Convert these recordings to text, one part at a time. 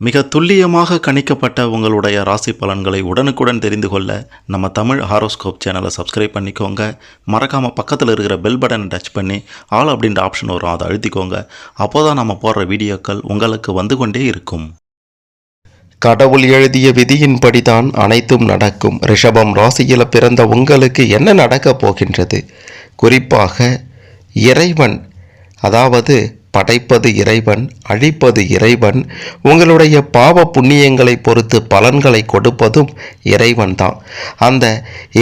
மிக துல்லியமாக கணிக்கப்பட்ட உங்களுடைய ராசி பலன்களை உடனுக்குடன் தெரிந்து கொள்ள நம்ம தமிழ் ஹாரோஸ்கோப் சேனலை சப்ஸ்கிரைப் பண்ணிக்கோங்க. மறக்காமல் பக்கத்தில் இருக்கிற பெல் பட்டனை டச் பண்ணி ஆல் அப்படின்ற ஆப்ஷன் வரும், அதை அழுத்திக்கோங்க. அப்போ தான் நம்ம போடுற வீடியோக்கள் உங்களுக்கு வந்து கொண்டே இருக்கும். கடவுள் எழுதிய விதியின்படிதான் அனைத்தும் நடக்கும். ரிஷபம் ராசியில் பிறந்த உங்களுக்கு என்ன நடக்கப் போகின்றது? குறிப்பாக இறைவன், அதாவது படைப்பது இறைவன், அழிப்பது இறைவன். உங்களுடைய பாவ புண்ணியங்களை பொறுத்து பலன்களை கொடுப்பதும் இறைவன் தான். அந்த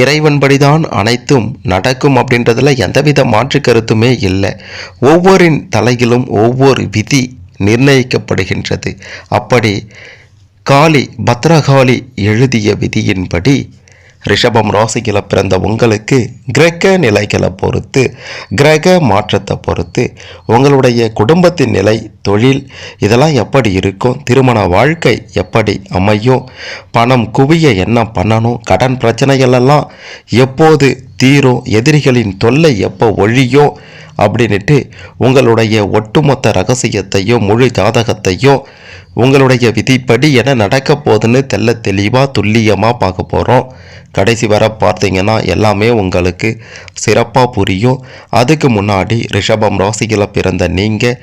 இறைவன்படிதான் அனைத்தும் நடக்கும் அப்படின்றதுல எந்தவித மாற்று கருத்துமே இல்லை. ஒவ்வொரு தலையிலும் ஒவ்வொரு விதி நிர்ணயிக்கப்படுகின்றது. அப்படி காளி, பத்ரகாளி எழுதிய விதியின்படி ரிஷபம் ராசியில் பிறந்த உங்களுக்கு கிரக நிலைகளை பொறுத்து, கிரக மாற்றத்தை பொறுத்து உங்களுடைய குடும்பத்தின் நிலை, தொழில் இதெல்லாம் எப்படி இருக்கும், திருமண வாழ்க்கை எப்படி அமையும், பணம் குவிய என்ன பண்ணணும், கடன் பிரச்சனைகளெல்லாம் எப்போது தீரும், எதிரிகளின் தொல்லை எப்போ ஒழியும் அப்படின்ட்டு உங்களுடைய ஒட்டுமொத்த ரகசியத்தையும் முழு ஜாதகத்தையும் உங்களுடைய விதிப்படி என்ன நடக்க போகுதுன்னு தெளிவாக துல்லியமாக பார்க்க போகிறோம். கடைசி வர பார்த்தீங்கன்னா எல்லாமே உங்களுக்கு சிறப்பாக புரியும். அதுக்கு முன்னாடி ரிஷபம் ராசியில் பிறந்த நீங்கள்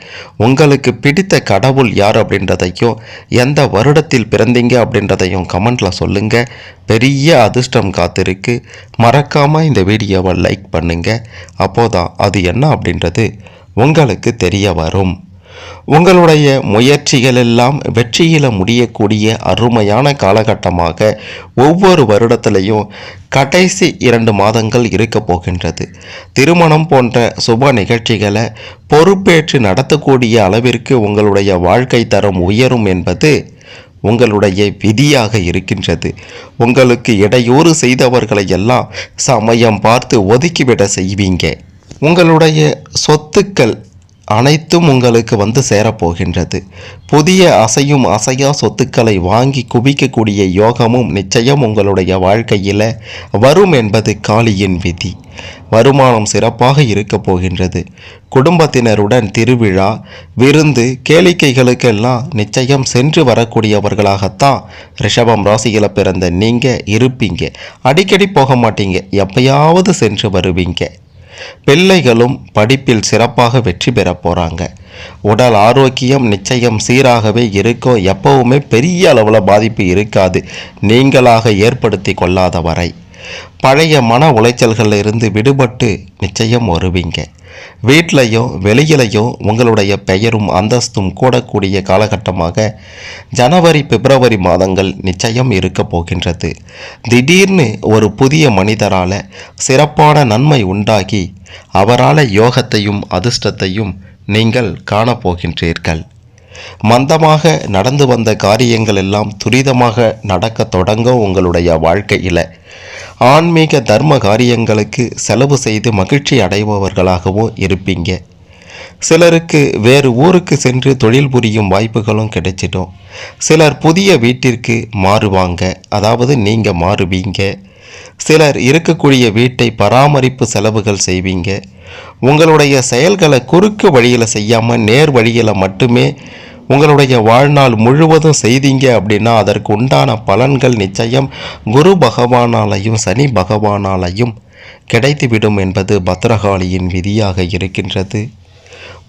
உங்களுக்கு பிடித்த கடவுள் யார் அப்படின்றதையும், எந்த வருடத்தில் பிறந்தீங்க அப்படின்றதையும் கமெண்டில் சொல்லுங்கள். பெரிய அதிர்ஷ்டம் காத்திருக்கு. மறக்காமல் இந்த வீடியோவை லைக் பண்ணுங்கள். அப்போதான் அது என்ன அப்படின்றது உங்களுக்கு தெரிய வரும். உங்களுடைய முயற்சிகள் எல்லாம் வெற்றியில் முடியக்கூடிய அருமையான காலகட்டமாக ஒவ்வொரு வருடத்திலையும் கடைசி 2 மாதங்கள் இருக்க போகின்றது. திருமணம் போன்ற சுப நிகழ்ச்சிகளை பொறுப்பேற்று நடத்தக்கூடிய அளவிற்கு உங்களுடைய வாழ்க்கை தரம் உயரும் என்பது உங்களுடைய விதியாக இருக்கின்றது. உங்களுக்கு இடையூறு செய்தவர்களை எல்லாம் சமயம் பார்த்து ஒதுக்கிவிட செய்வீங்க. உங்களுடைய சொத்துக்கள் அனைத்தும் உங்களுக்கு வந்து சேரப்போகின்றது. புதிய அசையும் அசையா சொத்துக்களை வாங்கி குவிக்கக்கூடிய யோகமும் நிச்சயம் உங்களுடைய வாழ்க்கையில் வரும் என்பது காளியின் விதி. வருமானம் சிறப்பாக இருக்க போகின்றது. குடும்பத்தினருடன் திருவிழா, விருந்து, கேளிக்கைகளுக்கெல்லாம் நிச்சயம் சென்று வரக்கூடியவர்களாகத்தான் ரிஷபம் ராசியில் பிறந்த நீங்கள் இருப்பீங்க. அடிக்கடி போக மாட்டீங்க, எப்பயாவது சென்று வருவீங்க. பிள்ளைகளும் படிப்பில் சிறப்பாக வெற்றி பெற போகிறாங்க. உடல் ஆரோக்கியம் நிச்சயம் சீராகவே இருக்கும். எப்பவுமே பெரிய அளவில் பாதிப்பு இருக்காது, நீங்களாக ஏற்படுத்தி கொள்ளாத வரை. பழைய மன உளைச்சல்களில் இருந்து விடுபட்டு நிச்சயம் வருவீங்க. வீட்டிலையும் வெளியிலையும் உங்களுடைய பெயரும் அந்தஸ்தும் கூடக்கூடிய காலகட்டமாக ஜனவரி, பிப்ரவரி மாதங்கள் நிச்சயம் இருக்க போகின்றது. திடீர்னு ஒரு புதிய மனிதரால் சிறப்பான நன்மை உண்டாகி அவரால் யோகத்தையும் அதிர்ஷ்டத்தையும் நீங்கள் காணப்போகின்றீர்கள். மந்தமாக நடந்து வந்த காரியங்கள் எல்லாம் துரிதமாக நடக்க தொடங்கும். உங்களுடைய வாழ்க்கையில் ஆன்மீக தர்ம காரியங்களுக்கு செலவு செய்து மகிழ்ச்சி அடைபவர்களாகவும் இருப்பீங்க. சிலருக்கு வேறு ஊருக்கு சென்று தொழில் புரியும் வாய்ப்புகளும் கிடைச்சிடும். சிலர் புதிய வீட்டிற்கு மாறுவாங்க, அதாவது நீங்கள் மாறுவீங்க. சிலர் இருக்கக்கூடிய வீட்டை பராமரிப்பு செலவுகள் செய்வீங்க. உங்களுடைய செயல்களை குறுக்கு வழியில் செய்யாமல் நேர் வழியில் மட்டுமே உங்களுடைய வாழ்நாள் முழுவதும் செய்தீங்க அப்படின்னா அதற்கு உண்டான பலன்கள் நிச்சயம் குரு பகவானாலையும் சனி பகவானாலையும் கிடைத்துவிடும் என்பது பத்ரகாளியின் விதியாக இருக்கின்றது.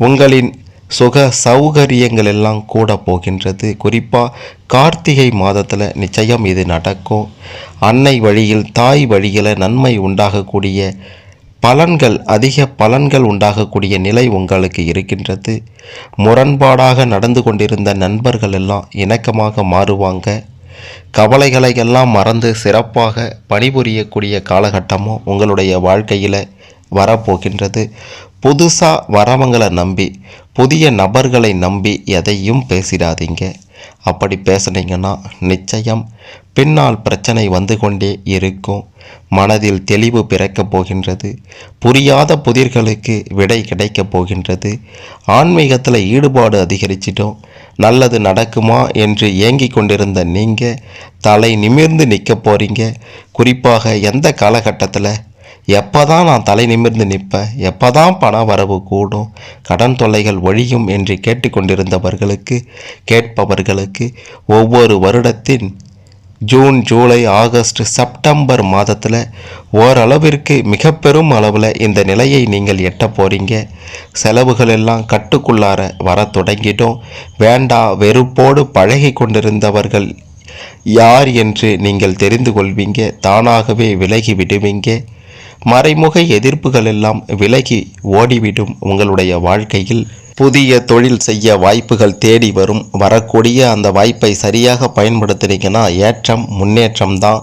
உங்களின் சுக சௌகரியங்கள் எல்லாம் கூட போகின்றது. குறிப்பாக கார்த்திகை மாதத்தில் நிச்சயம் இது நடக்கும். அன்னை வழியில், தாய் வழியில் நன்மை உண்டாகக்கூடிய பலன்கள், அதிக பலன்கள் உண்டாகக்கூடிய நிலை உங்களுக்கு இருக்கின்றது. முரண்பாடாக நடந்து கொண்டிருந்த நண்பர்கள் எல்லாம் இணக்கமாக மாறுவாங்க. கவலைகளை எல்லாம் மறந்து சிறப்பாக பணிபுரியக்கூடிய காலகட்டமும் உங்களுடைய வாழ்க்கையில் வரப்போகின்றது. புதுசாக வரவங்களை நம்பி, புதிய நபர்களை நம்பி எதையும் பேசிடாதீங்க. அப்படி பேசுனீங்கன்னா நிச்சயம் பின்னால் பிரச்சனை வந்து கொண்டே இருக்கும். மனதில் தெளிவு பிறக்கப் போகின்றது. புரியாத புதிர்களுக்கு விடை கிடைக்கப் போகின்றது. ஆன்மீகத்தில் ஈடுபாடு அதிகரிச்சிட்டோம். நல்லது நடக்குமா என்று ஏங்கி கொண்டிருந்த நீங்கள் தலை நிமிர்ந்து நிற்க போகிறீங்க. குறிப்பாக எந்த காலகட்டத்தில் எப்போ தான் நான் தலை நிமிர்ந்து நிற்பேன், எப்போ தான் பண வரவு கூடும், கடன் தொல்லைகள் ஒழியும் என்று கேட்டுக்கொண்டிருந்தவர்களுக்கு கேட்பவர்களுக்கு ஒவ்வொரு வருடத்தின் ஜூன், ஜூலை, ஆகஸ்ட், செப்டம்பர் மாதத்தில் ஓரளவிற்கு மிக பெரும் அளவில் இந்த நிலையை நீங்கள் எட்ட போகிறீங்க. செலவுகள் எல்லாம் கட்டுக்குள்ளார வர தொடங்கிட்டோம். வேண்டா வெறுப்போடு பழகி கொண்டிருந்தவர்கள் யார் என்று நீங்கள் தெரிந்து கொள்வீங்க. தானாகவே விலகி விடுவீங்க. மறைமுக எதிர்ப்புகள் எல்லாம் விலகி ஓடிவிடும். உங்களுடைய வாழ்க்கையில் புதிய தொழில் செய்ய வாய்ப்புகள் தேடி வரும். வரக்கூடிய அந்த வாய்ப்பை சரியாக பயன்படுத்துனீங்கன்னா ஏற்றம் முன்னேற்றம் தான்.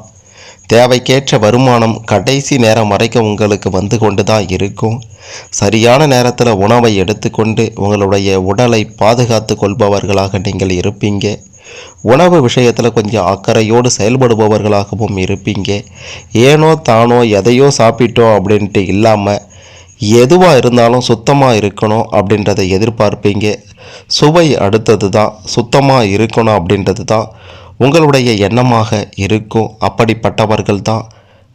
தேவைக்கேற்ற வருமானம் கடைசி நேரம் வரைக்கும் உங்களுக்கு வந்து கொண்டு தான் இருக்கும். சரியான நேரத்தில் உணவை எடுத்துக்கொண்டு உங்களுடைய உடலை பாதுகாத்து கொள்பவர்களாக நீங்கள் இருப்பீங்க. உணவு விஷயத்தில் கொஞ்சம் அக்கறையோடு செயல்படுபவர்களாகவும் இருப்பீங்க. ஏனோ தானோ எதையோ சாப்பிட்டோம் அப்படின்ட்டு இல்லாமல் எதுவாக இருந்தாலும் சுத்தமாக இருக்கணும் அப்படின்றத எதிர்பார்ப்பீங்க. சுவை அடுத்தது தான், சுத்தமாக இருக்கணும் அப்படின்றது தான் உங்களுடைய எண்ணமாக இருக்கும். அப்படிப்பட்டவர்கள் தான்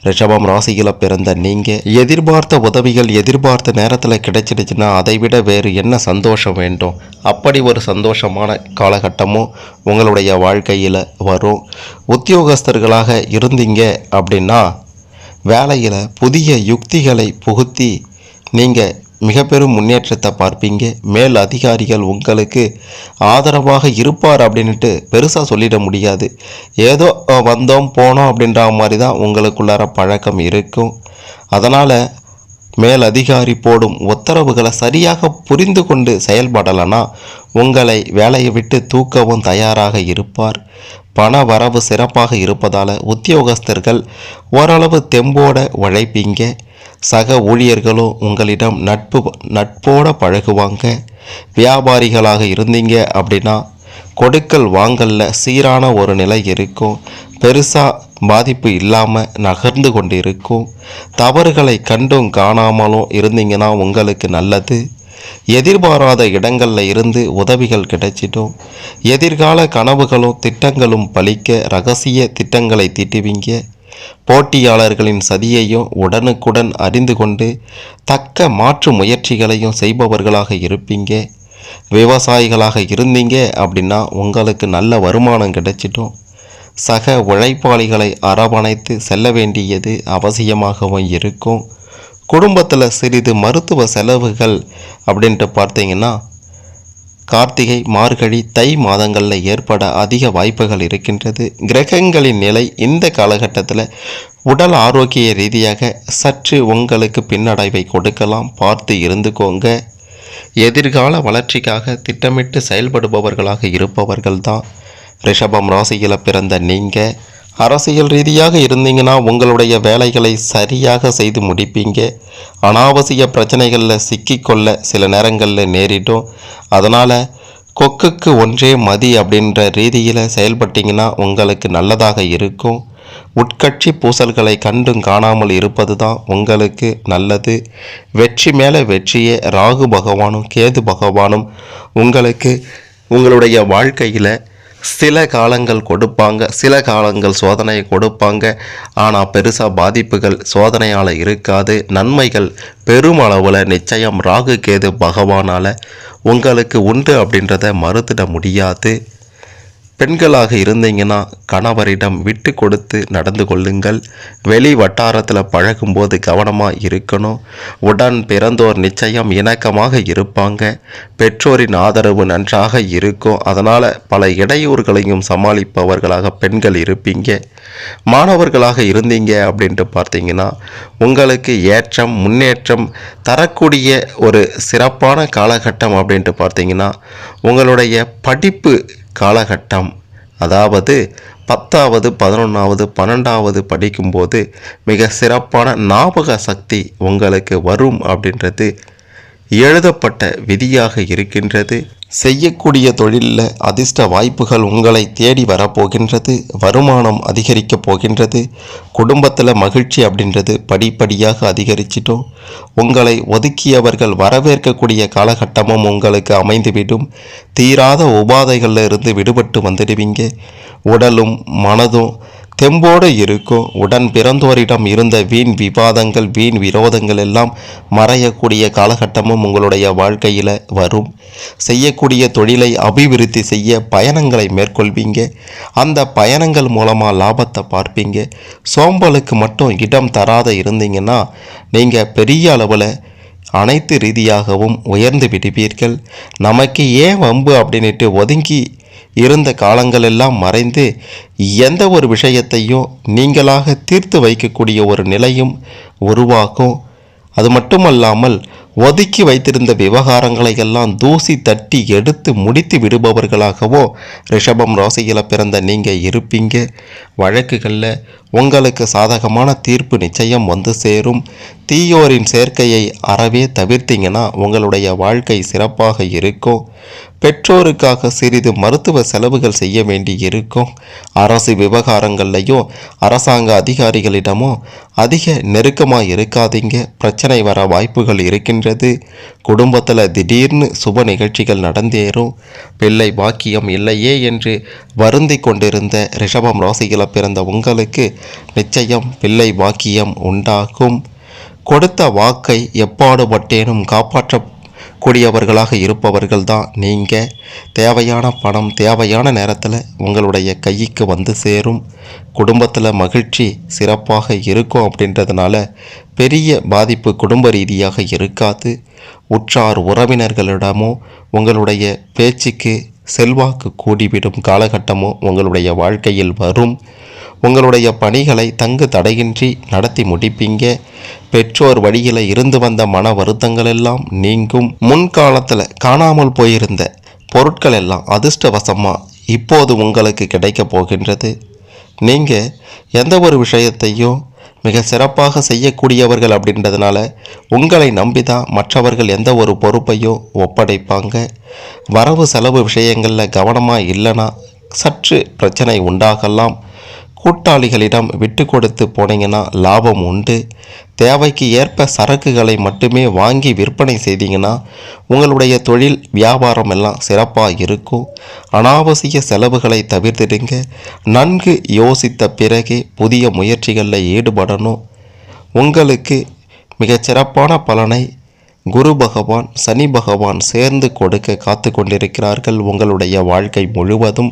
ரிஷபம் ராசியில் பிறந்த நீங்கள். எதிர்பார்த்த உதவிகள் எதிர்பார்த்த நேரத்தில் கிடைச்சிடுச்சுன்னா அதை விட வேறு என்ன சந்தோஷம் வேண்டும்? அப்படி ஒரு சந்தோஷமான காலகட்டமும் உங்களுடைய வாழ்க்கையில் வரும். உத்தியோகஸ்தர்களாக இருந்தீங்க அப்படின்னா வேலையில் புதிய யுக்திகளை புகுத்தி நீங்கள் மிக பெரும் முன்னேற்றத்தை பார்ப்பீங்க. மேல் அதிகாரிகள் உங்களுக்கு ஆதரவாக இருப்பார் அப்படின்ட்டு பெருசாக சொல்லிட முடியாது. ஏதோ வந்தோம் போனோம் அப்படின்ற மாதிரி தான் உங்களுக்குள்ளார பழக்கம் இருக்கும். அதனால் மேல் அதிகாரி போடும் உத்தரவுகளை சரியாக புரிந்து கொண்டு செயல்படலைன்னா உங்களை வேலையை விட்டு தூக்கவும் தயாராக இருப்பார். பண வரவு சிறப்பாக இருப்பதால் உத்தியோகஸ்தர்கள் ஓரளவு தெம்போட உழைப்பீங்க. சக ஊழியர்களும் உங்களிடம் நட்போட பழகுவாங்க. வியாபாரிகளாக இருந்தீங்க அப்படின்னா கொடுக்கல் வாங்கல்ல சீரான ஒரு நிலை இருக்கும். பெருசாக பாதிப்பு இல்லாமல் நகர்ந்து கொண்டு இருக்கும். தவறுகளை கண்டும் காணாமலும் இருந்தீங்கன்னா உங்களுக்கு நல்லது. எதிர்பாராத இடங்களில் இருந்து உதவிகள் கிடைச்சிடும். எதிர்கால கனவுகளும் திட்டங்களும் பலிக்க ரகசிய திட்டங்களை தீட்டுவீங்க. போட்டியாளர்களின் சதியையும் உடனுக்குடன் அறிந்து கொண்டு தக்க மாற்று முயற்சிகளையும் செய்பவர்களாக இருப்பீங்க. விவசாயிகளாக இருந்தீங்க அப்படின்னா உங்களுக்கு நல்ல வருமானம் கிடைச்சிடும். சக உழைப்பாளிகளை அரவணைத்து செல்ல வேண்டியது அவசியமாகவும் இருக்கும். குடும்பத்தில் சிறிது மருத்துவ செலவுகள் அப்படின்ட்டு பார்த்தீங்கன்னா கார்த்திகை, மார்கழி, தை மாதங்களில் ஏற்பட அதிக வாய்ப்புகள் இருக்கின்றது. கிரகங்களின் நிலை இந்த காலகட்டத்தில் உடல் ஆரோக்கிய ரீதியாக சற்று உங்களுக்கு பின்னடைவை கொடுக்கலாம். பார்த்து இருந்துக்கோங்க. எதிர்கால வளர்ச்சிக்காக திட்டமிட்டு செயல்படுபவர்களாக இருப்பவர்கள் தான் ரிஷபம் ராசியில் பிறந்த நீங்கள். அரசியல் ரீதியாக இருந்தீங்கன்னா உங்களுடைய வேலைகளை சரியாக செய்து முடிப்பீங்க. அனாவசிய பிரச்சனைகளில் சிக்கிக்கொள்ள சில நேரங்களில் நேரிடும். அதனால் கொக்குக்கு ஒன்றே மதி அப்படின்ற ரீதியில் செயல்பட்டீங்கன்னா உங்களுக்கு நல்லதாக இருக்கும். உட்கட்சி பூசல்களை கண்டும் காணாமல் இருப்பது தான் உங்களுக்கு நல்லது. வெற்றி மேலே வெற்றியே ராகு பகவானும் கேது பகவானும் உங்களுக்கு உங்களுடைய வாழ்க்கையில் சில காலங்கள் கொடுப்பாங்க, சில காலங்கள் சோதனையை கொடுப்பாங்க. ஆனால் பெருசாக பாதிப்புகள் சோதனையால் இருக்காது. நன்மைகள் பெருமளவில் நிச்சயம் ராகு கேது பகவானால் உங்களுக்கு உண்டு அப்படின்றத மறுத்திட முடியாது. பெண்களாக இருந்தீங்கன்னா கணவரிடம் விட்டு கொடுத்து நடந்து கொள்ளுங்கள். வெளி வட்டாரத்தில் பழகும்போது கவனமாக இருக்கணும். உடன் பிறந்தோர் நிச்சயம் இணக்கமாக இருப்பாங்க. பெற்றோரின் ஆதரவு நன்றாக இருக்கும். அதனால் பல இடையூறுகளையும் சமாளிப்பவர்களாக பெண்கள் இருப்பீங்க. மாணவர்களாக இருந்தீங்க அப்படின்ட்டு பார்த்தீங்கன்னா உங்களுக்கு ஏற்றம் முன்னேற்றம் தரக்கூடிய ஒரு சிறப்பான காலகட்டம் அப்படின்ட்டு பார்த்தீங்கன்னா உங்களுடைய படிப்பு காலகட்டம். அதாவது 10வது 11வது 12வது படிக்கும்போது மிக சிறப்பான ஞாபக சக்தி உங்களுக்கு வரும் அப்படின்றது எழுதப்பட்ட விதியாக இருக்கின்றது. செய்யக்கூடிய தொழிலில் அதிர்ஷ்ட வாய்ப்புகள் உங்களை தேடி வரப்போகின்றது. வருமானம் அதிகரிக்கப் போகின்றது. குடும்பத்தில் மகிழ்ச்சி அப்படின்றது படிப்படியாக அதிகரிச்சிட்டோம். உங்களை ஒதுக்கியவர்கள் வரவேற்கக்கூடிய காலகட்டமும் உங்களுக்கு அமைந்துவிடும். தீராத உபாதைகளில் இருந்து விடுபட்டு வந்துடுவீங்க. உடலும் மனதும் தெம்போடு இருக்கும். உடன் பிறந்தோரிடம் இருந்த வீண் விவாதங்கள் வீண் விரோதங்கள் எல்லாம் மறையக்கூடிய காலகட்டமும் உங்களுடைய வாழ்க்கையில் வரும். செய்யக்கூடிய தொழிலை அபிவிருத்தி செய்ய பயணங்களை மேற்கொள்வீங்க. அந்த பயணங்கள் மூலமாக லாபத்தை பார்ப்பீங்க. சோம்பலுக்கு மட்டும் இடம் தராத இருந்தீங்கன்னா நீங்கள் பெரிய அளவில் அனைத்து ரீதியாகவும் உயர்ந்து விடுவீர்கள். நமக்கு ஏன் வம்பு அப்படின்ட்டு ஒதுங்கி இருந்த காலங்கள் எல்லாம் மறைந்து எந்த ஒரு விஷயத்தையும் நீங்களாக தீர்த்து வைக்கக்கூடிய ஒரு நிலையும் உருவாகும். அது மட்டுமல்லாமல் ஒதுக்கி வைத்திருந்த விவகாரங்களை எல்லாம் தூசி தட்டி எடுத்து முடித்து விடுபவர்களாகவோ ரிஷபம் ராசியில் பிறந்த நீங்கள் இருப்பீங்க. வழக்குகளில் உங்களுக்கு சாதகமான தீர்ப்பு நிச்சயம் வந்து சேரும். தீயோரின் சேர்க்கையை அறவே தவிர்த்தீங்கன்னா உங்களுடைய வாழ்க்கை சிறப்பாக இருக்கும். பெற்றோருக்காக சிறிது மருத்துவ செலவுகள் செய்ய வேண்டி இருக்கும். அரசு விவகாரங்கள்லையும் அரசாங்க அதிகாரிகளிடமோ அதிக நெருக்கமாக இருக்காதீங்க. பிரச்சனை வர வாய்ப்புகள் இருக்கின்றது. குடும்பத்தில் திடீர்னு சுப நிகழ்ச்சிகள் நடந்தேறும். பிள்ளை பாக்கியம் இல்லையே என்று வருந்தி கொண்டிருந்த ரிஷபம் ராசியில் பிறந்த உங்களுக்கு நிச்சயம் பிள்ளை பாக்கியம் உண்டாகும். கொடுத்த வாக்கை எப்பாடுபட்டேனும் காப்பாற்றக்கூடியவர்களாக இருப்பவர்கள் தான் நீங்கள். தேவையான பணம் தேவையான நேரத்தில் உங்களுடைய கைக்கு வந்து சேரும். குடும்பத்தில் மகிழ்ச்சி சிறப்பாக இருக்கும். அப்படின்றதுனால பெரிய பாதிப்பு குடும்ப ரீதியாக இருக்காது. உற்றார் உறவினர்களிடமோ உங்களுடைய பேச்சுக்கு செல்வாக்கு கூடிவிடும் காலகட்டமோ உங்களுடைய வாழ்க்கையில் வரும். உங்களுடைய பணிகளை தங்கு தடையின்றி நடத்தி முடிப்பீங்க. பெற்றோர் வழியில் இருந்து வந்த மன வருத்தங்கள் எல்லாம் நீங்கும். முன்காலத்தில் காணாமல் போயிருந்த பொருட்கள் எல்லாம் அதிர்ஷ்டவசமாக இப்போது உங்களுக்கு கிடைக்க போகின்றது. நீங்கள் எந்த ஒரு விஷயத்தையும் மிக சிறப்பாக செய்யக்கூடியவர்கள் அப்படின்றதுனால உங்களை நம்பி தான் மற்றவர்கள் எந்த ஒரு பொறுப்பையும் ஒப்படைப்பாங்க. வரவு செலவு விஷயங்களில் கவனமாக இல்லைன்னா சற்று பிரச்சனை உண்டாகலாம். கூட்டாளிகளிடம் விட்டு கொடுத்து போனீங்கன்னா லாபம் உண்டு. தேவைக்கு ஏற்ப சரக்குகளை மட்டுமே வாங்கி விற்பனை செய்தீங்கன்னா உங்களுடைய தொழில் வியாபாரம் எல்லாம் சிறப்பாக இருக்கும். அனாவசிய செலவுகளை தவிர்த்திடுங்க. நன்கு யோசித்த பிறகு புதிய முயற்சிகளில் ஈடுபடணும். உங்களுக்கு மிகச்சிறப்பான பலனை குரு பகவான் சனி பகவான் சேர்ந்து கொடுக்க காத்து கொண்டிருக்கிறார்கள் உங்களுடைய வாழ்க்கை முழுவதும்.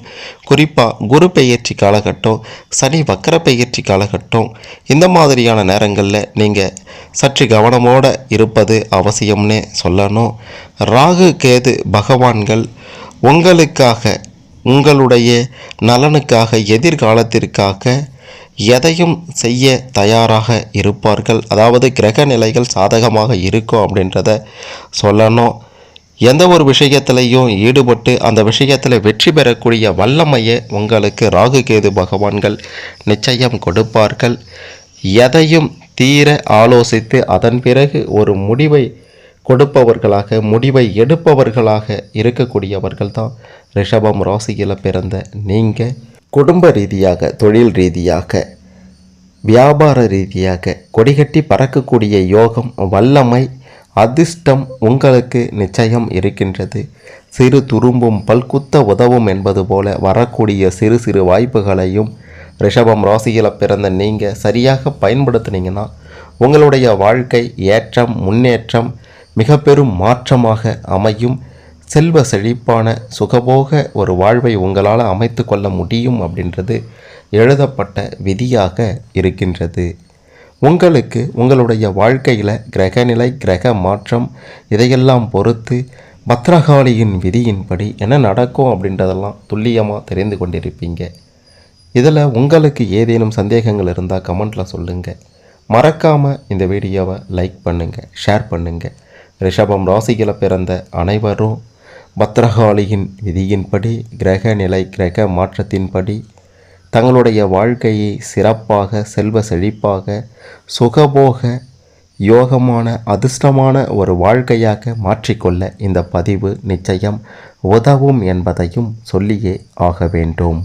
குறிப்பாக குரு பெயர்ச்சி காலகட்டம், சனி வக்கர பெயர்ச்சி காலகட்டம், இந்த மாதிரியான நேரங்களில் நீங்கள் சற்று கவனமோடு இருப்பது அவசியம்னே சொல்லணும். ராகு கேது பகவான்கள் உங்களுக்காக உங்களுடைய நலனுக்காக எதிர்காலத்திற்காக எதையும் செய்ய தயாராக இருப்பார்கள். அதாவது கிரக நிலைகள் சாதகமாக இருக்கும் அப்படின்றத சொல்லணும். எந்த ஒரு விஷயத்திலையும் ஈடுபட்டு அந்த விஷயத்தில் வெற்றி பெறக்கூடிய வல்லமையை உங்களுக்கு ராகு கேது பகவான்கள் நிச்சயம் கொடுப்பார்கள். எதையும் தீர ஆலோசித்து அதன் பிறகு ஒரு முடிவை கொடுப்பவர்களாக முடிவை எடுப்பவர்களாக இருக்கக்கூடியவர்கள் தான் ரிஷபம் ராசியில் பிறந்த நீங்கள். குடும்ப ரீதியாக தொழில் ரீதியாக வியாபார ரீதியாக கொடிகட்டி பறக்கக்கூடிய யோகம் வல்லமை அதிர்ஷ்டம் உங்களுக்கு நிச்சயம் இருக்கின்றது. சிறு துரும்பும் பல்குத்த உதவும் என்பது போல வரக்கூடிய சிறு சிறு வாய்ப்புகளையும் ரிஷபம் ராசியில் பிறந்த நீங்கள் சரியாக பயன்படுத்தினீங்கன்னா உங்களுடைய வாழ்க்கை ஏற்றம் முன்னேற்றம் மிக பெரும் மாற்றமாக அமையும். செல்வ செழிப்பான சுகபோக ஒரு வாழ்வை உங்களால் அமைத்து கொள்ள முடியும் அப்படின்றது எழுதப்பட்ட விதியாக இருக்கின்றது. உங்களுக்கு உங்களுடைய வாழ்க்கையில் கிரகநிலை கிரக மாற்றம் இதையெல்லாம் பொறுத்து பத்ரகாளியின் விதியின்படி என்ன நடக்கும் அப்படின்றதெல்லாம் துல்லியமாக தெரிந்து கொண்டிருப்பீங்க. இதில் உங்களுக்கு ஏதேனும் சந்தேகங்கள் இருந்தால் கமெண்ட்டில் சொல்லுங்கள். மறக்காமல் இந்த வீடியோவை லைக் பண்ணுங்கள், ஷேர் பண்ணுங்கள். ரிஷபம் ராசியில் பிறந்த அனைவரும் பத்ரகாளியின் விதியின்படி கிரக நிலை கிரக மாற்றத்தின்படி தங்களுடைய வாழ்க்கையை சிறப்பாக செல்வ செழிப்பாக சுகபோக யோகமான அதிர்ஷ்டமான ஒரு வாழ்க்கையாக மாற்றிக்கொள்ள இந்த பதிவு நிச்சயம் உதவும் என்பதையும் சொல்லியே ஆக வேண்டும்.